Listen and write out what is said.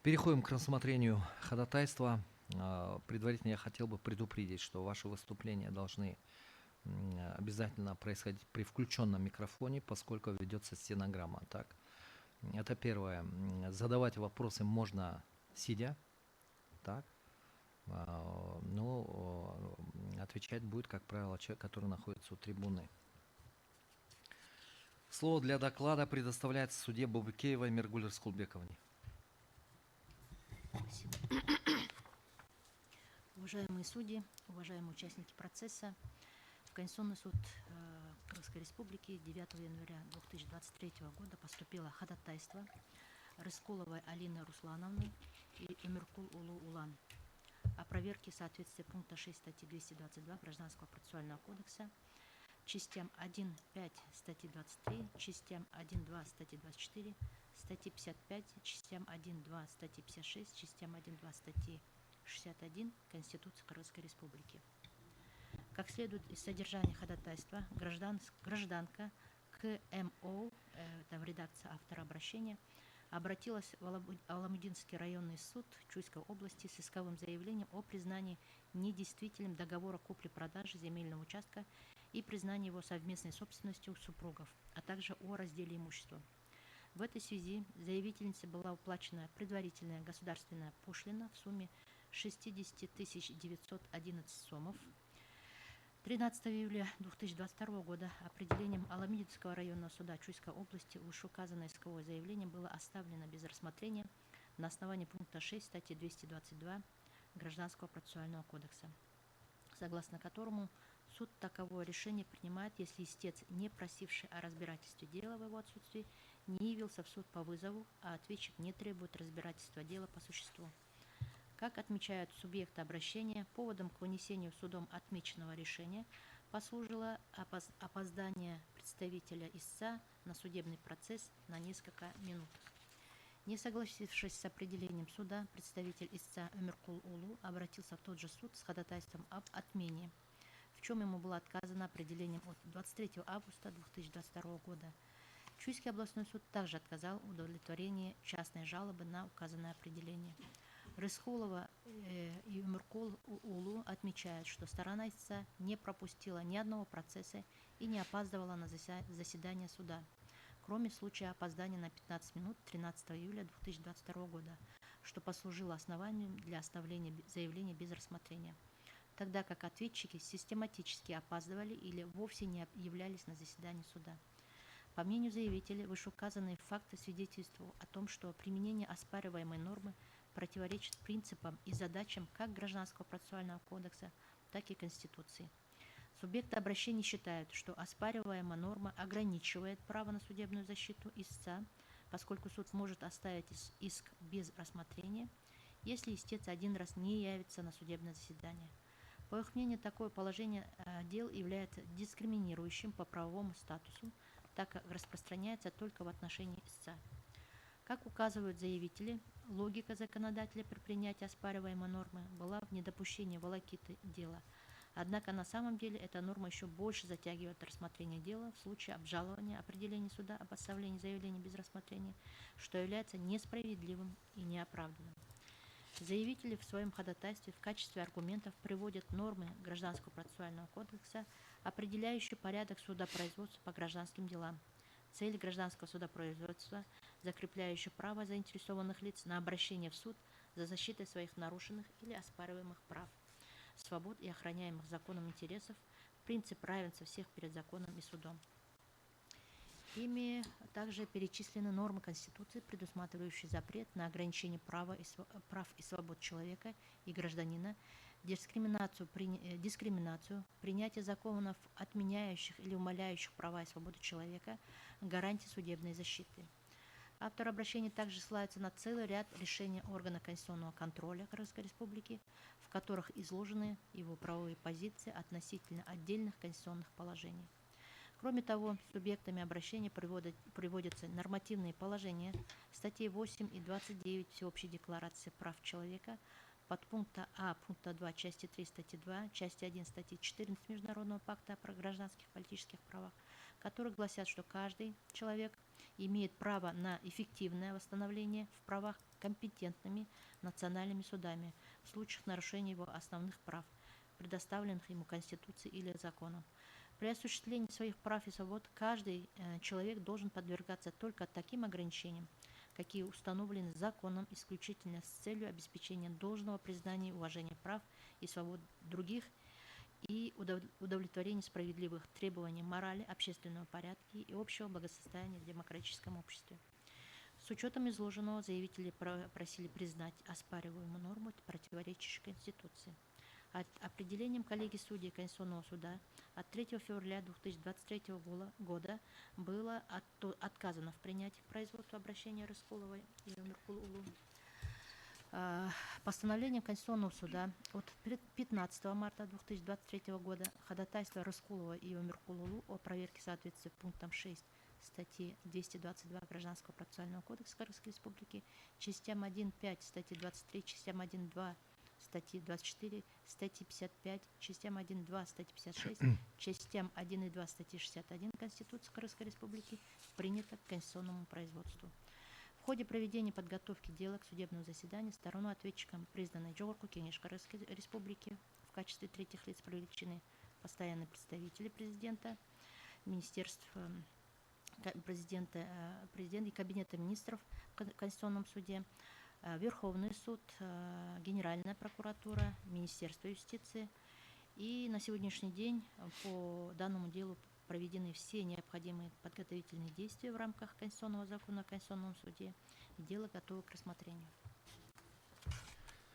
Переходим к рассмотрению ходатайства. Предварительно я хотел бы предупредить, что ваши выступления должны обязательно происходить при включенном микрофоне, поскольку ведется стенограмма. Так, это первое. Задавать вопросы можно сидя, так, но отвечать будет, как правило, человек, который находится у трибуны. Слово для доклада предоставляется судье Бабыкеевой Миргуль Раскулбековне. Спасибо. Уважаемые судьи, уважаемые участники процесса, в Конституционный суд Кыргызской Республики 9 января 2023 года поступило ходатайство Рыскуловой Алины Руслановны и Эмиркул Улу Улан о проверке соответствия пункта 6 статьи 222 Гражданского процессуального кодекса, частям 1.5 статьи 23, частям 1.2 статьи 24, статьи 55, частям 1.2 статьи 56, частям 1.2 статьи 61 Конституции Кыргызской Республики. Как следует из содержания ходатайства, гражданка КМО, это в редакции автора обращения, обратилась в Аламудинский районный суд Чуйской области с исковым заявлением о признании недействительным договора купли-продажи земельного участка и признании его совместной собственностью супругов, а также о разделе имущества. В этой связи заявительнице была уплачена предварительная государственная пошлина в сумме 60 911 сомов. 13 июля 2022 года определением Аламидинского районного суда Чуйской области вышеуказанное исковое заявление было оставлено без рассмотрения на основании пункта 6 статьи 222 Гражданского процессуального кодекса, согласно которому суд таковое решение принимает, если истец, не просивший о разбирательстве дела в его отсутствии, не явился в суд по вызову, а ответчик не требует разбирательства дела по существу. Как отмечают субъекты обращения, поводом к вынесению судом отмеченного решения послужило опоздание представителя истца на судебный процесс на несколько минут. Не согласившись с определением суда, представитель истца Эмиркул Улу обратился в тот же суд с ходатайством об отмене, в чем ему было отказано определением от 23 августа 2022 года. Чуйский областной суд также отказал в удовлетворении частной жалобы на указанное определение. Рыскулова и Эмиркул Улу отмечают, что сторона истца не пропустила ни одного процесса и не опаздывала на заседание суда, кроме случая опоздания на 15 минут 13 июля 2022 года, что послужило основанием для оставления заявления без рассмотрения, тогда как ответчики систематически опаздывали или вовсе не являлись на заседании суда. По мнению заявителей, вышеуказанные факты свидетельствуют о том, что применение оспариваемой нормы противоречит принципам и задачам как Гражданского процессуального кодекса, так и Конституции. Субъекты обращений считают, что оспариваемая норма ограничивает право на судебную защиту истца, поскольку суд может оставить иск без рассмотрения, если истец один раз не явится на судебное заседание. По их мнению, такое положение дел является дискриминирующим по правовому статусу, так как распространяется только в отношении истца. Как указывают заявители, логика законодателя при принятии оспариваемой нормы была в недопущении волокиты дела. Однако на самом деле эта норма еще больше затягивает рассмотрение дела в случае обжалования определения суда об оставлении заявления без рассмотрения, что является несправедливым и неоправданным. Заявители в своем ходатайстве в качестве аргументов приводят нормы Гражданского процессуального кодекса, определяющие порядок судопроизводства по гражданским делам, цель гражданского судопроизводства, закрепляющая право заинтересованных лиц на обращение в суд за защитой своих нарушенных или оспариваемых прав, свобод и охраняемых законом интересов, принцип равенства всех перед законом и судом. Ими также перечислены нормы Конституции, предусматривающие запрет на ограничение прав и свобод человека и гражданина, дискриминацию, принятие законов, отменяющих или умаляющих права и свободы человека, гарантии судебной защиты. Автор обращения также ссылается на целый ряд решений органа конституционного контроля Кыргызской Республики, в которых изложены его правовые позиции относительно отдельных конституционных положений. Кроме того, субъектами обращения приводятся нормативные положения статей 8 и 29 Всеобщей декларации прав человека, подпункта А пункта 2 части 3 статьи 2, части 1 статьи 14 Международного пакта о гражданских и политических правах, которые гласят, что каждый человек имеет право на эффективное восстановление в правах компетентными национальными судами в случаях нарушения его основных прав, предоставленных ему Конституцией или законом. При осуществлении своих прав и свобод каждый человек должен подвергаться только таким ограничениям, какие установлены законом исключительно с целью обеспечения должного признания и уважения прав и свобод других и удовлетворения справедливых требований морали, общественного порядка и общего благосостояния в демократическом обществе. С учетом изложенного, заявители просили признать оспариваемую норму, противоречащей Конституции. Определением коллегии судей Конституционного суда от 3 февраля 2023 года было отказано в принятии к производству обращения Рыскуловой и Омиркулулу. Постановлением Конституционного суда от 15 марта 2023 года ходатайство Рыскулова и Омиркулулу о проверке соответствия пунктам 6 статьи 222 Гражданского процессуального кодекса Кыргызской Республики, частям 1.5 статьи 23, частям 1.2 статьи 24, статьи 55, частям 1.2 статьи 56, частям 1.2 статьи 61 Конституции Кыргызской Республики принято к конституционному производству. В ходе проведения подготовки дела к судебному заседанию стороной ответчиком признанной Жогорку Кеңеш Кыргызской Республики в качестве третьих лиц привлечены постоянные представители президента, министерства, президента и Кабинета министров в Конституционном суде, Верховный суд, Генеральная прокуратура, Министерство юстиции. И на сегодняшний день по данному делу проведены все необходимые подготовительные действия в рамках Конституционного закона о Конституционном суде. И дело готово к рассмотрению.